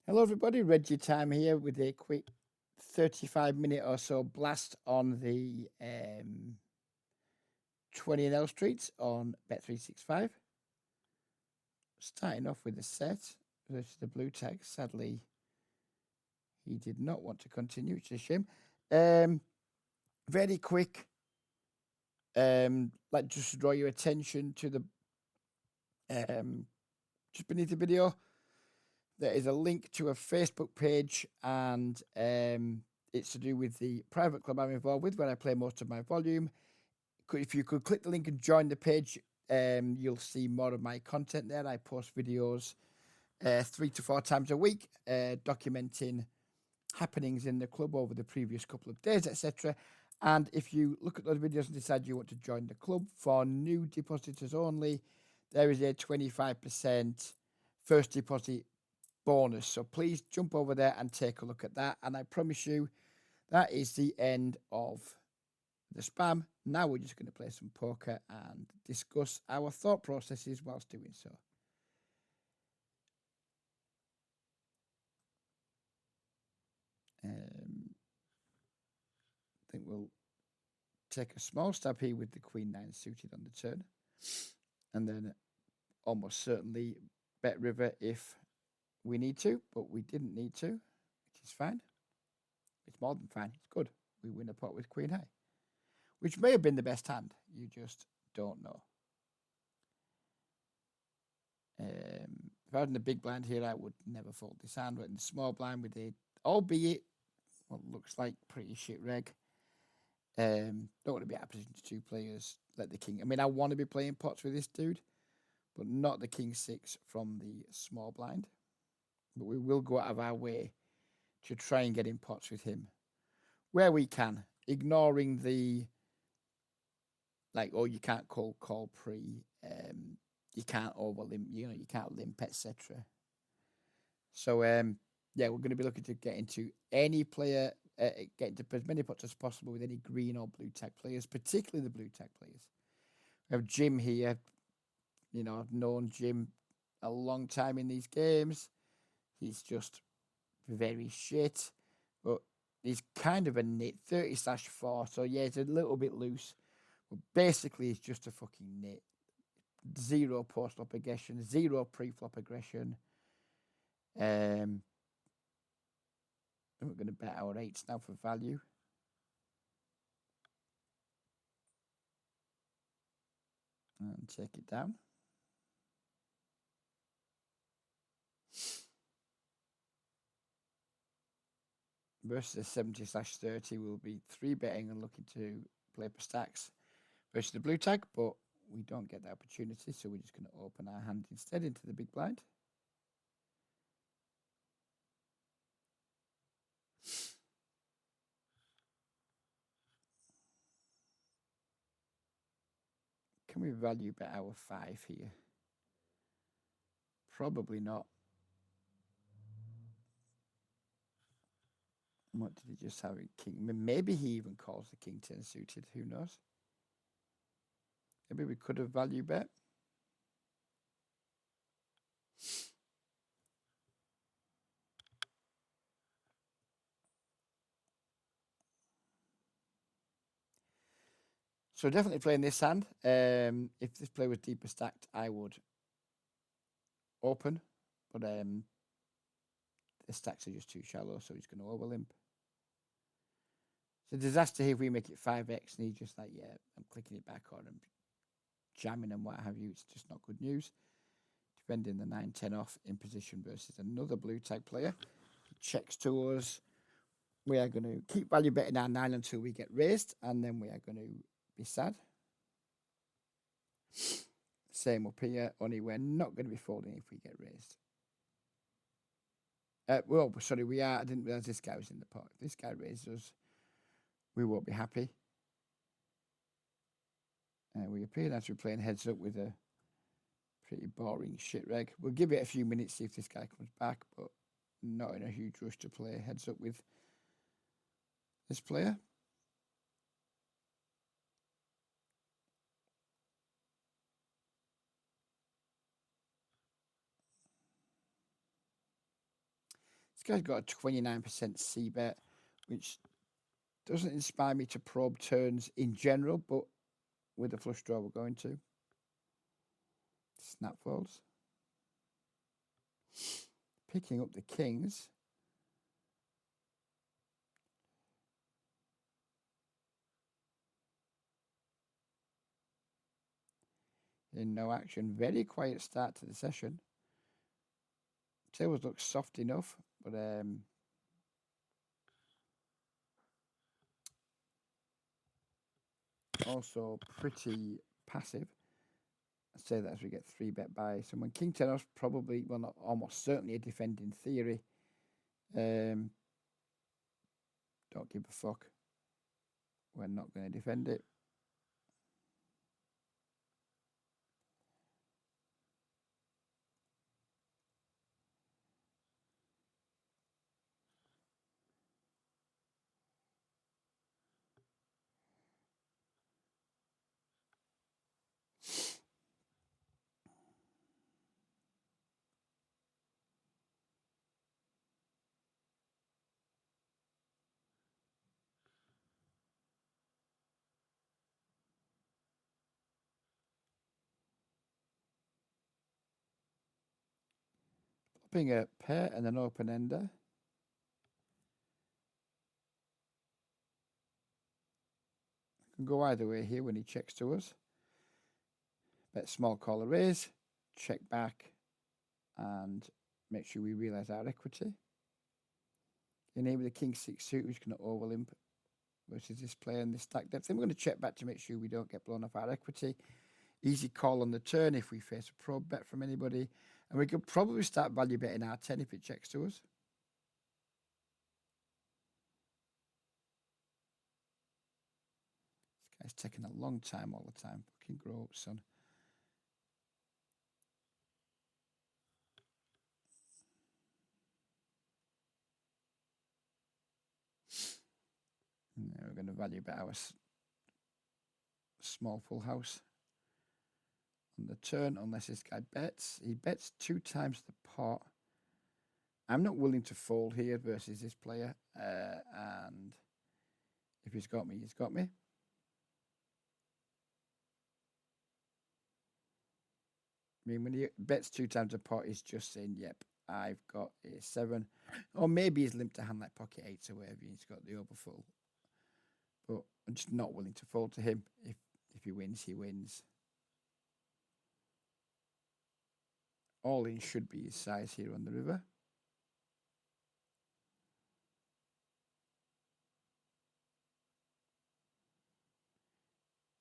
Hello, everybody. Reggie Time here with a quick 35-minute or so blast on the 20 in L Street on Bet365. Starting off with the set versus the blue tag. Sadly, he did not want to continue, which is a shame. Very quick. Like just to draw your attention to the just beneath the video. There is a link to a Facebook page, and it's to do with the private club I'm involved with, where I play most of my volume. If you could click the link and join the page, you'll see more of my content there. I post videos 3 to 4 times a week, documenting happenings in the club over the previous couple of days, etc. And if you look at those videos and decide you want to join the club, for new depositors only, there is a 25% first deposit bonus. So please jump over there and take a look at that. And I promise you, that is the end of the spam. Now we're just going to play some poker and discuss our thought processes whilst doing so. I think we'll take a small stab here with the Queen 9 suited on the turn. And then almost certainly bet river if we need to, but we didn't need to, which is fine. It's more than fine. It's good. We win a pot with Queen High, which may have been the best hand. You just don't know. If I was in the big blind here, I would never fold this hand. But in the small blind with a, albeit what looks like pretty shit reg, don't want to be out of position to 2 players. Let the king. I mean, I want to be playing pots with this dude, but not the king 6 from the small blind. But we will go out of our way to try and get in pots with him where we can, ignoring the like, oh, you can't call pre, you can't over limp, you can't limp, etc. So yeah, we're going to be looking to get into any player, get into as many pots as possible with any green or blue tag players, particularly the blue tag players. We have Jim here. I've known Jim a long time in these games. He's just very shit, but he's kind of a nit, 30/4. So yeah, it's a little bit loose, but basically it's just a fucking nit. 0 post-flop aggression, 0 pre-flop aggression. And we're going to bet our 8s now for value. And take it down. Versus the 70/30, we'll be 3 betting and looking to play for stacks versus the blue tag, but we don't get the opportunity, so we're just going to open our hand instead into the big blind. Can we value bet our 5 here? Probably not. What did he just have? King? Maybe he even calls the king 10 suited. Who knows? Maybe we could have value bet. So definitely playing this hand. If this play was deeper stacked, I would open, but the stacks are just too shallow, so he's going to overlimp. It's a disaster here if we make it 5x and he's just like, yeah, I'm clicking it back on and jamming and what have you. It's just not good news. Defending the 9-10 off in position versus another blue tag player. He checks to us. We are going to keep value betting our 9 until we get raised, and then we are going to be sad. Same up here, only we're not going to be folding if we get raised. Well, sorry, we are. I didn't realize this guy was in the pot. If this guy raises us, we won't be happy. We appear as we're playing heads up with a pretty boring shit reg. We'll give it a few minutes, see if this guy comes back, but not in a huge rush to play heads up with this player. This guy's got a 29% C bet, which doesn't inspire me to probe turns in general, but with the flush draw we're going to. Snap folds. Picking up the kings. In no action. Very quiet start to the session. Tables look soft enough, but also pretty passive. I'd say that as we get 3-bet by someone. King 10 off's probably, well, not almost certainly a defend in theory. Don't give a fuck. We're not going to defend it. Popping a pair and an open ender. Can go either way here when he checks to us. Bet small, call a raise, check back, and make sure we realise our equity. Enable the king 6 suit, which can overlimp versus this player and this stack depth. Then we're going to check back to make sure we don't get blown off our equity. Easy call on the turn if we face a probe bet from anybody. And we could probably start value betting our 10 if it checks to us. This guy's taking a long time all the time. Fucking grow up, son. Now we're going to value bet our small full house on the turn, unless this guy bets. He bets 2 times the pot. I'm not willing to fold here versus this player. And if he's got me, he's got me. I mean, when he bets 2 times the pot, he's just saying, yep, I've got a 7. Or maybe he's limped a hand like pocket 8 or whatever. He's got the overfull. But I'm just not willing to fold to him. If he wins, he wins. All in should be his size here on the river.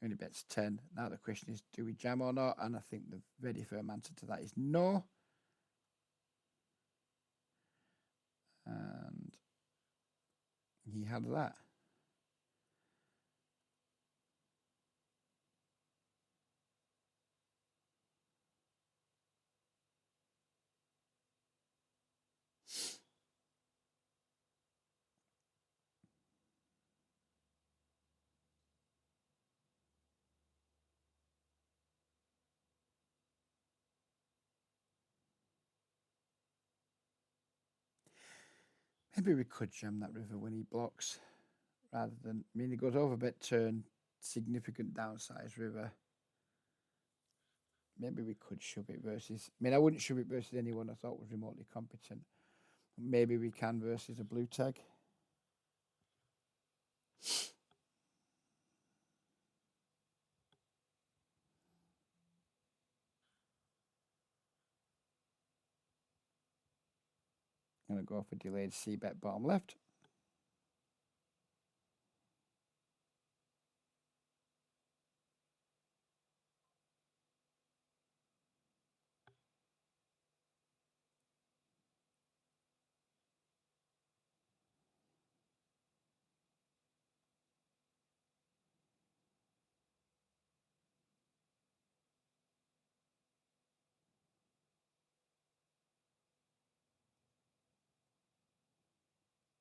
Only bets 10. Now the question is, do we jam or not? And I think the very firm answer to that is no. And he had that. Maybe we could jam that river when he blocks, rather than, I mean, he goes over bet turn, significant downsize river. Maybe we could shove it versus, I mean, I wouldn't shove it versus anyone I thought was remotely competent. Maybe we can versus a blue tag. I'm going to go for delayed C bet bottom left.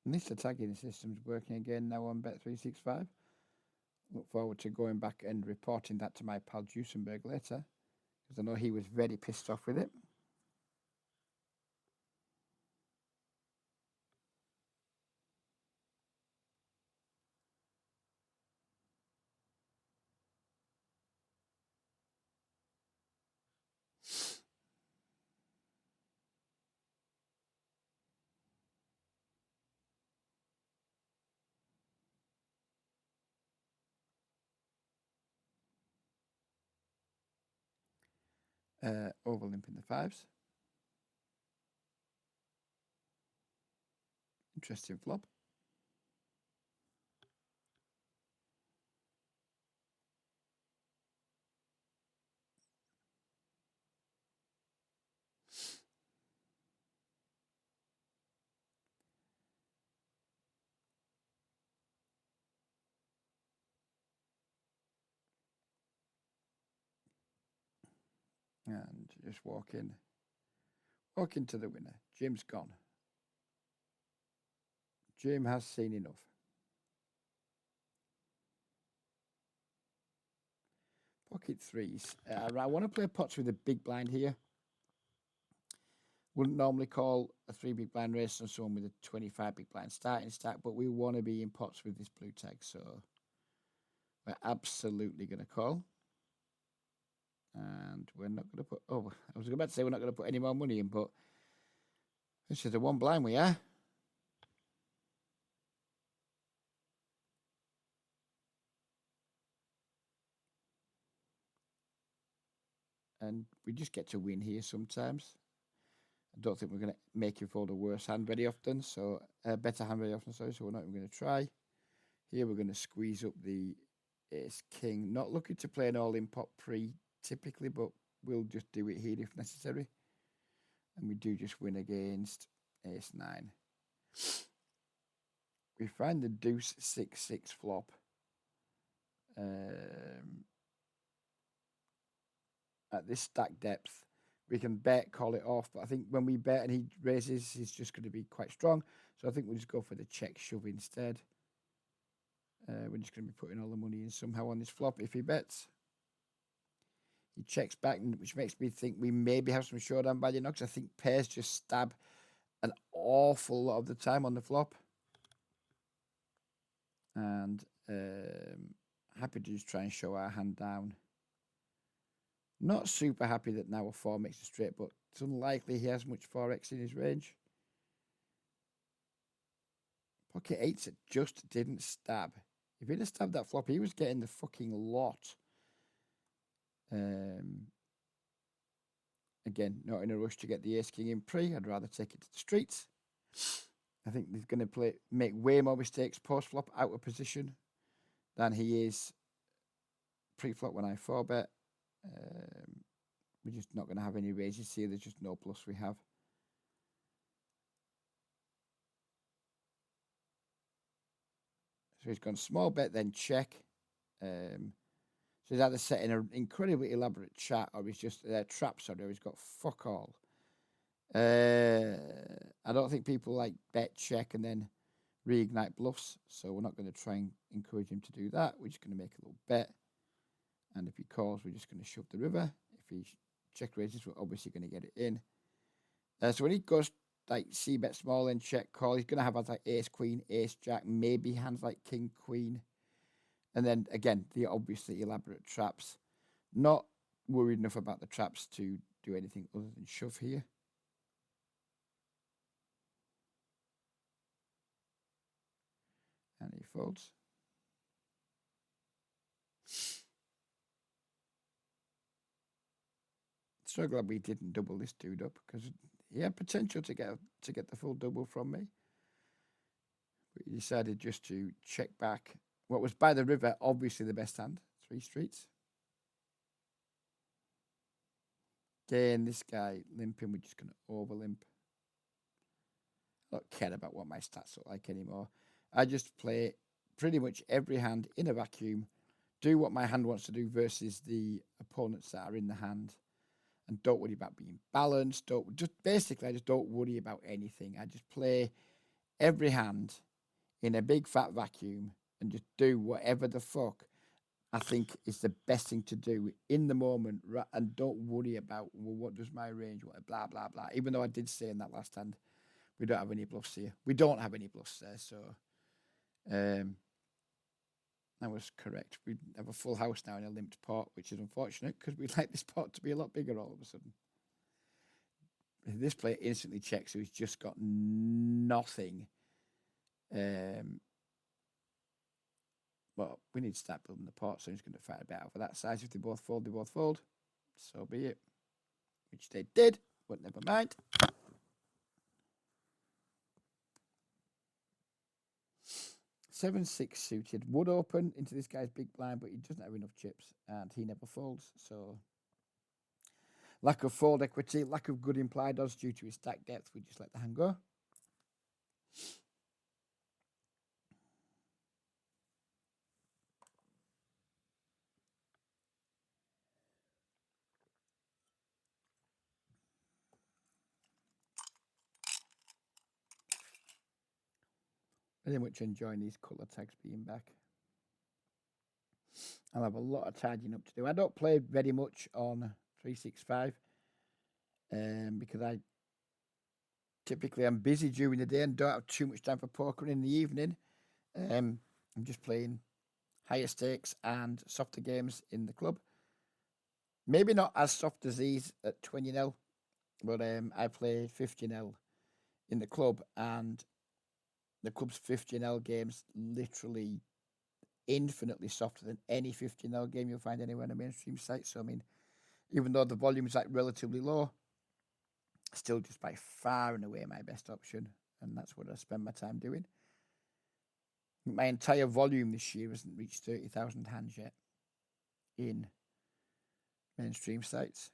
And this attacking system's working again now on Bet365. Look forward to going back and reporting that to my pal Jusenberg later, because I know he was very pissed off with it. Over limp in the fives. Interesting flop. And just walk into the winner. Jim's gone. Jim has seen enough. Pocket threes. I want to play pots with a big blind here. Wouldn't normally call a 3 big blind race on someone with a 25 big blind starting stack, but we want to be in pots with this blue tag, so we're absolutely going to call. And we're not going to put... Oh, I was about to say we're not going to put any more money in, but this is the one blind we are. And we just get to win here sometimes. I don't think we're going to make you fold a worse hand very often, so better hand very often, sorry, so we're not even going to try. Here we're going to squeeze up the ace king. Not looking to play an all-in pot pre typically, but we'll just do it here if necessary. And we do just win against ace 9. We find the deuce 6-6 flop. At this stack depth, we can bet, call it off, but I think when we bet and he raises, he's just going to be quite strong. So I think we'll just go for the check shove instead. We're just going to be putting all the money in somehow on this flop. If he bets, he checks back, which makes me think we maybe have some showdown value now, because I think pairs just stab an awful lot of the time on the flop. And happy to just try and show our hand down. Not super happy that now a 4 makes a straight, but it's unlikely he has much 4x in his range. Pocket 8s just didn't stab. If he'd have stabbed that flop, he was getting the fucking lot. Again, not in a rush to get the ace king in pre. I'd rather take it to the streets. I think he's going to make way more mistakes post flop out of position than he is pre flop when I 4-bet. We're just not going to have any raises here. There's just no plus we have. So he's gone small bet, then check. So he's either setting an incredibly elaborate chat, or he's just trap, sorry, or he's got fuck all. I don't think people like bet, check, and then reignite bluffs. So we're not going to try and encourage him to do that. We're just going to make a little bet. And if he calls, we're just going to shove the river. If he check raises, we're obviously going to get it in. So when he goes like c-bet small and check call, he's going to have like ace, queen, ace, jack, maybe hands like king, queen. And then again, the obviously elaborate traps. Not worried enough about the traps to do anything other than shove here. And he folds. So glad we didn't double this dude up, because he had potential to get the full double from me. But he decided just to check back what was by the river, obviously the best hand, 3 streets. Again, this guy limping, we're just going to over limp. I don't care about what my stats look like anymore. I just play pretty much every hand in a vacuum, do what my hand wants to do versus the opponents that are in the hand, and don't worry about being balanced. I just don't worry about anything. I just play every hand in a big fat vacuum and just do whatever the fuck I think is the best thing to do in the moment, and don't worry about, well, what does my range, what, blah, blah, blah. Even though I did say in that last hand, we don't have any bluffs here. We don't have any bluffs there, so that was correct. We have a full house now in a limped pot, which is unfortunate because we'd like this pot to be a lot bigger all of a sudden. This player instantly checks, so he's just got nothing. Well, we need to start building the pot, so he's going to fight a bit out for that size. If they both fold, they both fold. So be it. which they did, but never mind. Seven, 6 suited would open into this guy's big blind, but he doesn't have enough chips and he never folds. So, lack of fold equity, lack of good implied odds due to his stack depth. We just let the hand go. Very much enjoying these colour tags being back. I'll have a lot of tidying up to do. I don't play very much on 365 because I typically am busy during the day and don't have too much time for poker in the evening. I'm just playing higher stakes and softer games in the club. Maybe not as soft as these at 20-0, but I play 50-0 in the club, and the club's 50-0 games literally infinitely softer than any 50-0 game you'll find anywhere on a mainstream site. So, I mean, even though the volume is like relatively low, still just by far and away my best option, and that's what I spend my time doing. My entire volume this year hasn't reached 30,000 hands yet in mainstream sites.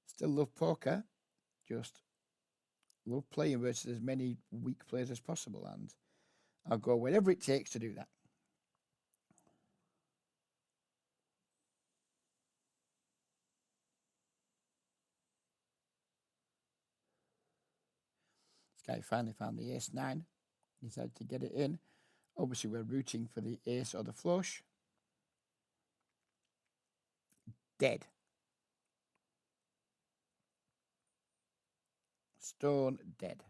Still love poker, just love playing versus as many weak players as possible, and I'll go wherever it takes to do that. This guy finally found the ace-9. He decided to get it in. Obviously, we're rooting for the ace or the flush. Dead. Stone dead.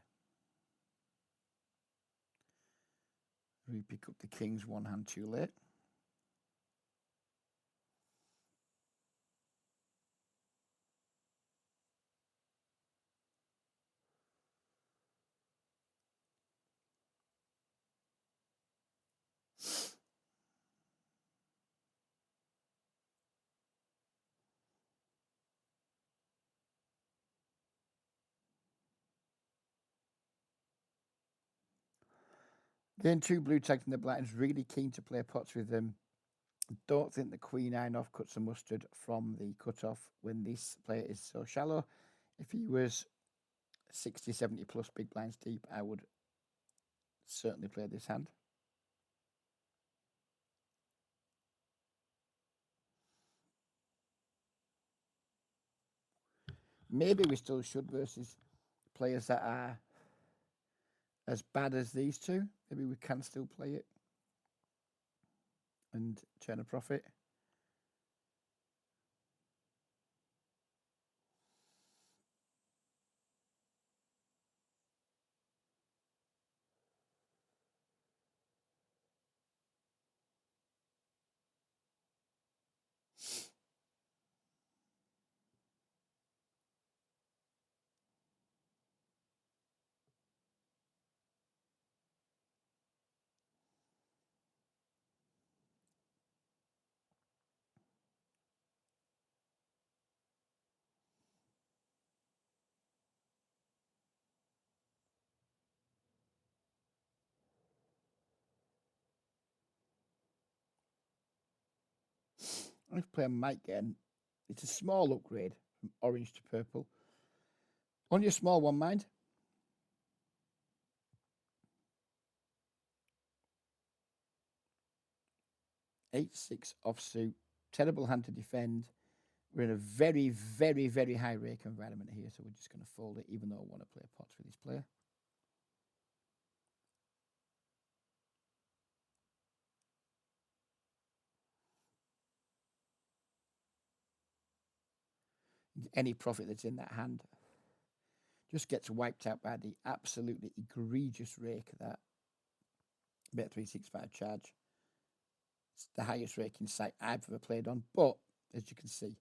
We pick up the kings one hand too late. Getting 2 blue tags in the blinds, really keen to play pots with them. Don't think the queen 9 off cuts the mustard from the cutoff when this player is so shallow. If he was 60, 70 plus big blinds deep, I would certainly play this hand. Maybe we still should versus players that are as bad as these two. Maybe we can still play it and turn a profit. Let's play a Mike again. It's a small upgrade from orange to purple. On your small one, mind. 8-6 offsuit. Terrible hand to defend. We're in a very, very, very high rake environment here, so we're just going to fold it, even though I want to play pots with this player. Any profit that's in that hand just gets wiped out by the absolutely egregious rake that Bet365 charge. It's the highest raking site I've ever played on, but as you can see,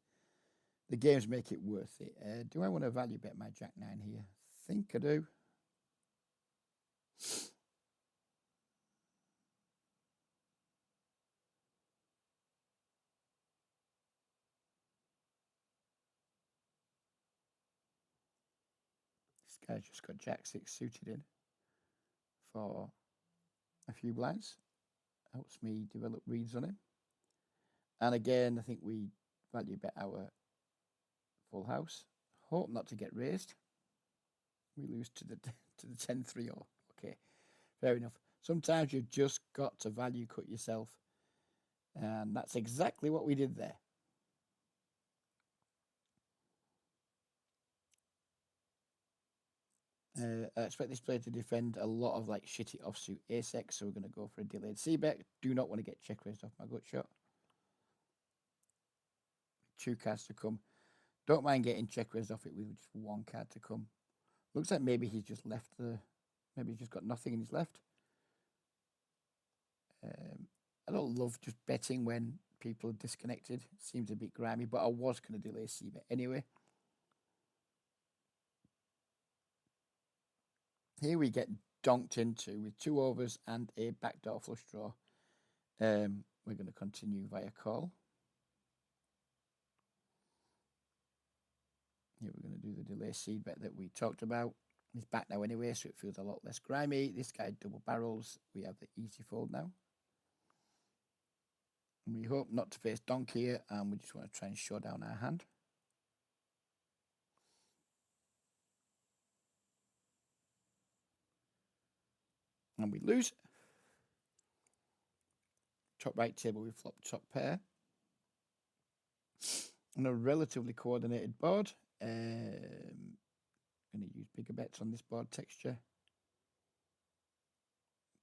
the games make it worth it. Do I want to value bet my Jack 9 here? I think I do. guy's just got Jack 6 suited in for a few blinds. Helps me develop reads on him. And again, I think we value bet our full house. Hope not to get raised. We lose to the 10-3 or okay. Fair enough. Sometimes you've just got to value cut yourself. And that's exactly what we did there. I expect this player to defend a lot of like shitty offsuit ace-x, so we're going to go for a delayed c-bet. Do not want to get check raised off my gut shot. 2 cards to come. Don't mind getting check raised off it with just 1 card to come. Looks like maybe he's just left the... Maybe he's just got nothing in his left. I don't love just betting when people are disconnected. Seems a bit grimy, but I was going to delay c-bet anyway. Here we get donked into with 2 overs and a backdoor flush draw. We're going to continue via call. Here we're going to do the delay seed bet that we talked about. He's back now anyway, so it feels a lot less grimy. This guy double barrels. We have the easy fold now. And we hope not to face donk here, and we just want to try and show down our hand. And we lose. Top right table, we flop top pair. On a relatively coordinated board. Going to use bigger bets on this board texture.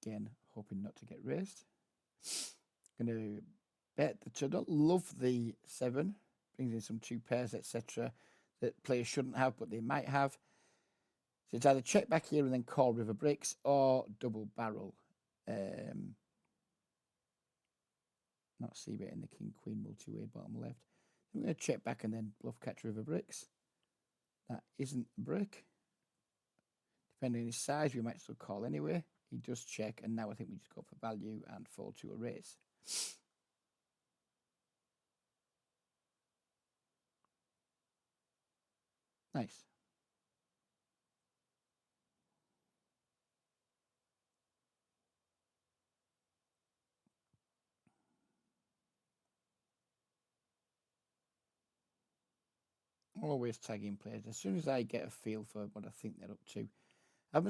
Again, hoping not to get raised. Going to bet that I don't love the 7. Brings in some 2 pairs, etc. that players shouldn't have, but they might have. So it's either check back here and then call river breaks, or double barrel. Not c-bet in the king queen multi-way bottom left. I'm going to check back and then bluff catch river breaks. That isn't a break. Depending on his size, we might still call anyway. He does check, and now I think we just go for value and fold to a raise. Nice. Always tagging players. As soon as I get a feel for what I think they're up to. I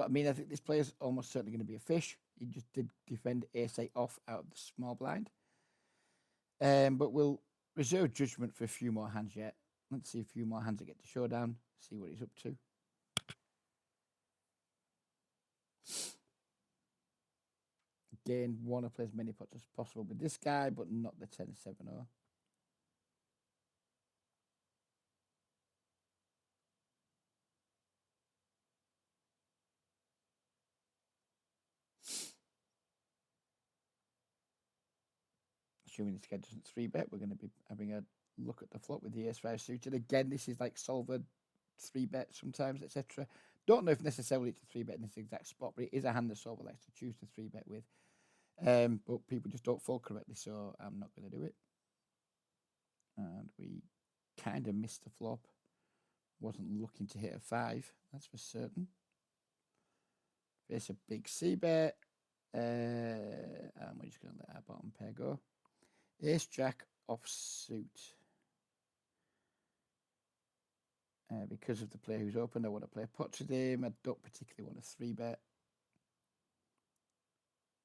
mean, I think this player's almost certainly going to be a fish. He just did defend ace-8 off out of the small blind. But we'll reserve judgment for a few more hands yet. Let's see a few more hands that get to showdown. See what he's up to. Again, want to play as many pots as possible with this guy, but not the 10-7-0. Assuming this guy doesn't 3-bet, we're going to be having a look at the flop with the ace-5 suited. Again, this is like solver 3-bet sometimes, etc. Don't know if necessarily it's a 3-bet in this exact spot, but it is a hand that solver likes to choose to 3-bet with. But people just don't fold correctly, so I'm not going to do it. And we kind of missed the flop. Wasn't looking to hit a 5, that's for certain. Face a big c-bet. And we're just going to let our bottom pair go. Ace-jack offsuit. Because of the player who's open, I want to play a pot with him. I don't particularly want a 3-bet.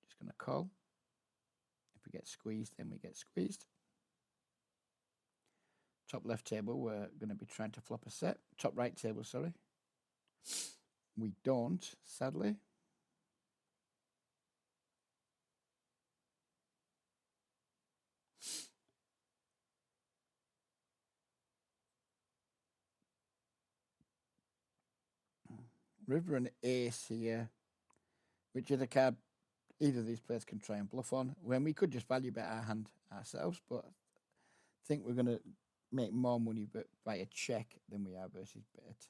Just going to call. If we get squeezed, then we get squeezed. Top left table, we're going to be trying to flop a set. Top right table, sorry. We don't, sadly. River and ace here, which is a card either of these players can try and bluff on. When we could just value bet our hand ourselves, but I think we're going to make more money by a check than we are versus bet.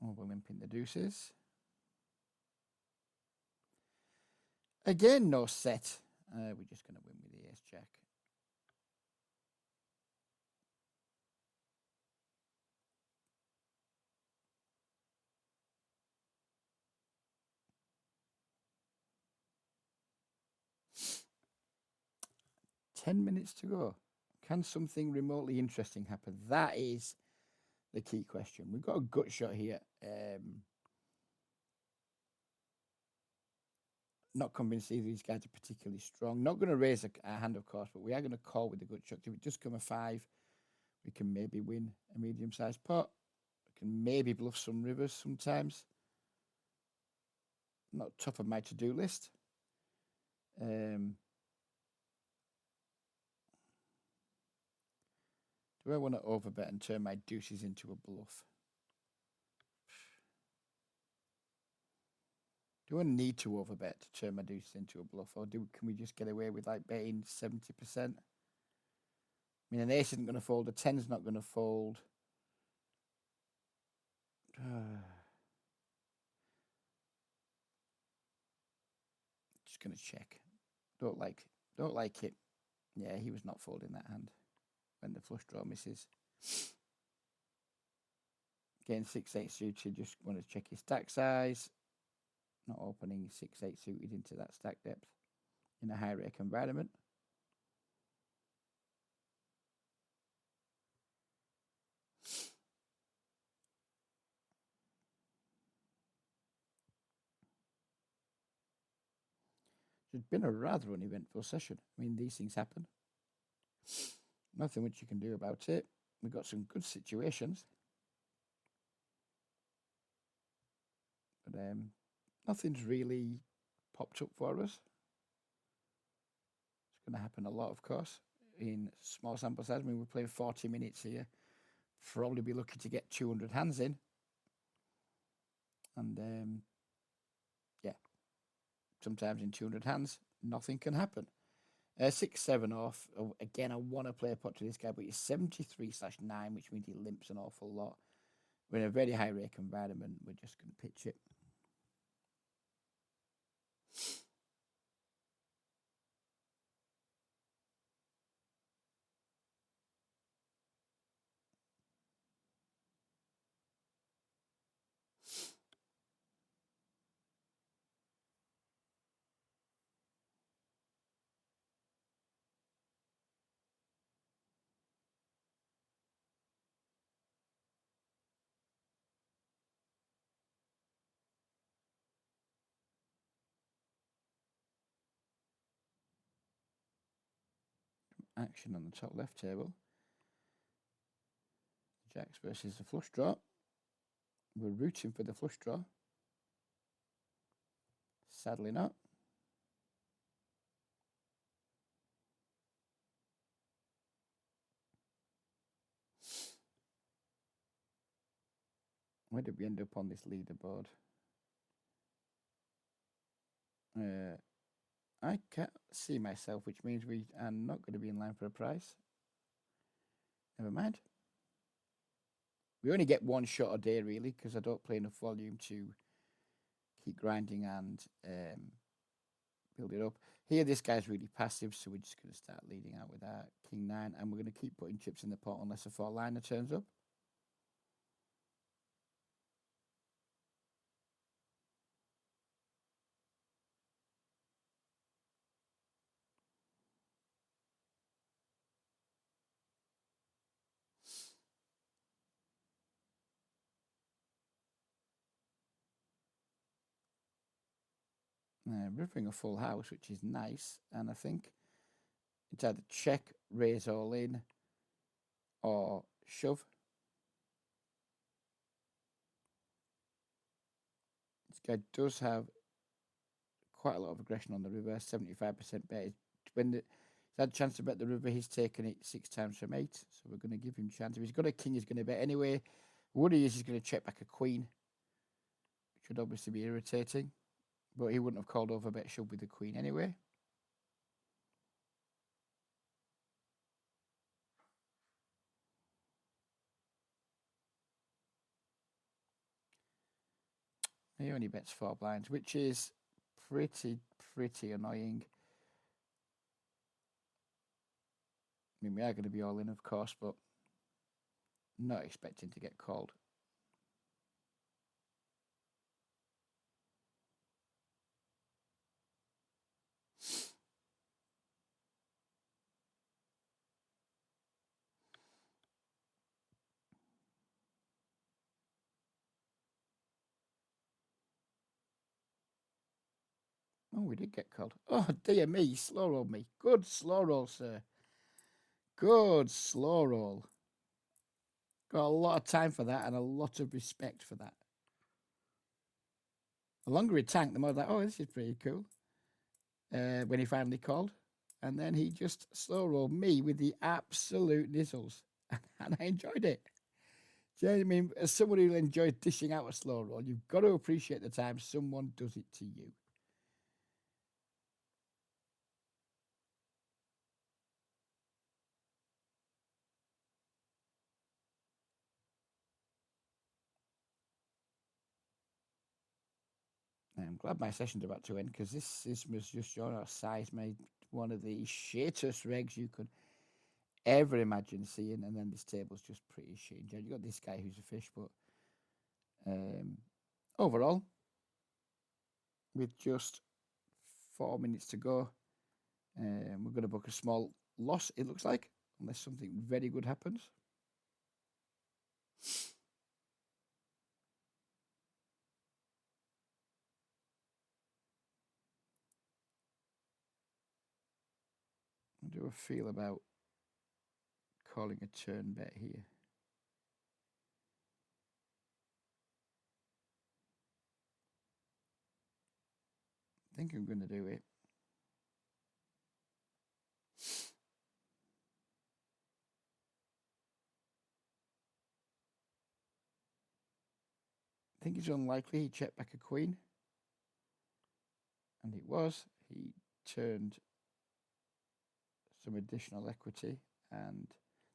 Oh, we're limping the deuces. Again, no set. We're just going to win with the ace jack. Ten minutes to go. Can something remotely interesting happen? That is the key question. We've got a gut shot here. Not convinced either of these guys are particularly strong. Not going to raise a hand, of course, but we are going to call with the gut shot. If it does come a 5, we can maybe win a medium-sized pot. We can maybe bluff some rivers sometimes. Not top of my to-do list. Do I want to overbet and turn my deuces into a bluff? Do I need to overbet to turn my deuces into a bluff, or can we just get away with like betting 70%? I mean, an ace isn't going to fold, a 10's not going to fold. Just going to check. Don't like it. Yeah, he was not folding that hand when the flush draw misses. Getting 6-8 suited, just want to check his stack size. Not opening 6-8 suited into that stack depth in a high rake environment. It's been a rather uneventful session. I mean, these things happen. Nothing much you can do about it. We've got some good situations. But nothing's really popped up for us. It's going to happen a lot, of course, in small sample size. I mean, we're playing 40 minutes here. Probably be lucky to get 200 hands in. And yeah, sometimes in 200 hands, nothing can happen. 6-7 off. Again, I want to play a pot to this guy, but he's 73/9, which means he limps an awful lot. We're in a very high rake environment. We're just going to pitch it. Action on the top left table. Jacks versus the flush draw. We're rooting for the flush draw. Sadly not. Where did we end up on this leaderboard? I can't see myself, which means we are not going to be in line for a prize. Never mind. We only get one shot a day, really, because I don't play enough volume to keep grinding and build it up. Here, this guy's really passive, so we're just going to start leading out with our King 9, and we're going to keep putting chips in the pot unless a 4-liner turns up. Ripping a full house, which is nice, and I think it's either check, raise all in, or shove. This guy does have quite a lot of aggression on the river, 75% bet. When he's had a chance to bet the river, he's taken it 6 times from 8, so we're going to give him a chance. If he's got a king, he's going to bet anyway. What he is, he's going to check back a queen, which would obviously be irritating, but he wouldn't have called over bet shove with the queen anyway. He only bets 4 blinds, which is pretty annoying. I mean, we are going to be all in, of course, but not expecting to get called. Oh, we did get called. Oh, dear me, slow roll me. Good slow roll, sir. Good slow roll. Got a lot of time for that and a lot of respect for that. The longer he tanked, the more like, oh, this is pretty cool. When he finally called. And then he just slow rolled me with the absolute nizzles. And I enjoyed it. Do you know what I mean? As someone who enjoys dishing out a slow roll, you've got to appreciate the time someone does it to you. I'm glad my session's about to end because this was just your size made one of the shittest regs you could ever imagine seeing, and then this table's just pretty shit. You got this guy who's a fish, but overall, with just 4 minutes to go, we're going to book a small loss. It looks like, unless something very good happens. What do I feel about calling a turn bet here? I think I'm going to do it. I think it's unlikely he checked back a queen. And it was. He turned some additional equity. And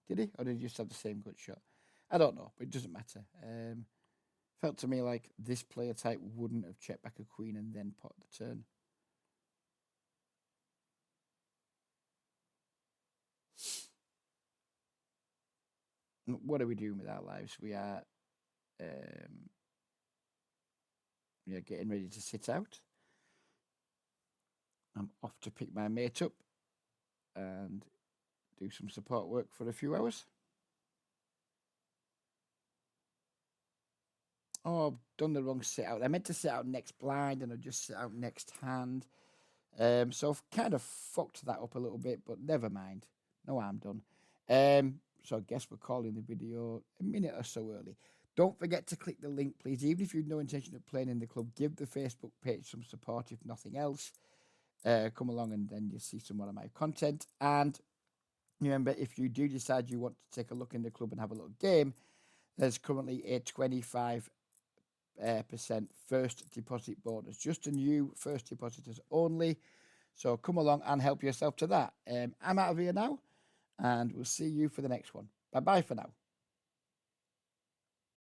did he? Or did he just have the same gut shot? I don't know, but it doesn't matter. Felt to me like this player type wouldn't have checked back a queen and then pot the turn. What are we doing with our lives? We are getting ready to sit out. I'm off to pick my mate up and do some support work for a few hours. Oh, I've done the wrong sit out. I meant to sit out next blind and I just sit out next hand. So I've kind of fucked that up a little bit, but never mind. No harm done. So I guess we're calling the video a minute or so early. Don't forget to click the link, please. Even if you've no intention of playing in the club, give the Facebook page some support, if nothing else. Come along and then you'll see some more of my content. And remember, if you do decide you want to take a look in the club and have a little game, there's currently a 25% first deposit bonus. Just a new first depositors only. So come along and help yourself to that. I'm out of here now, and we'll see you for the next one. Bye bye for now.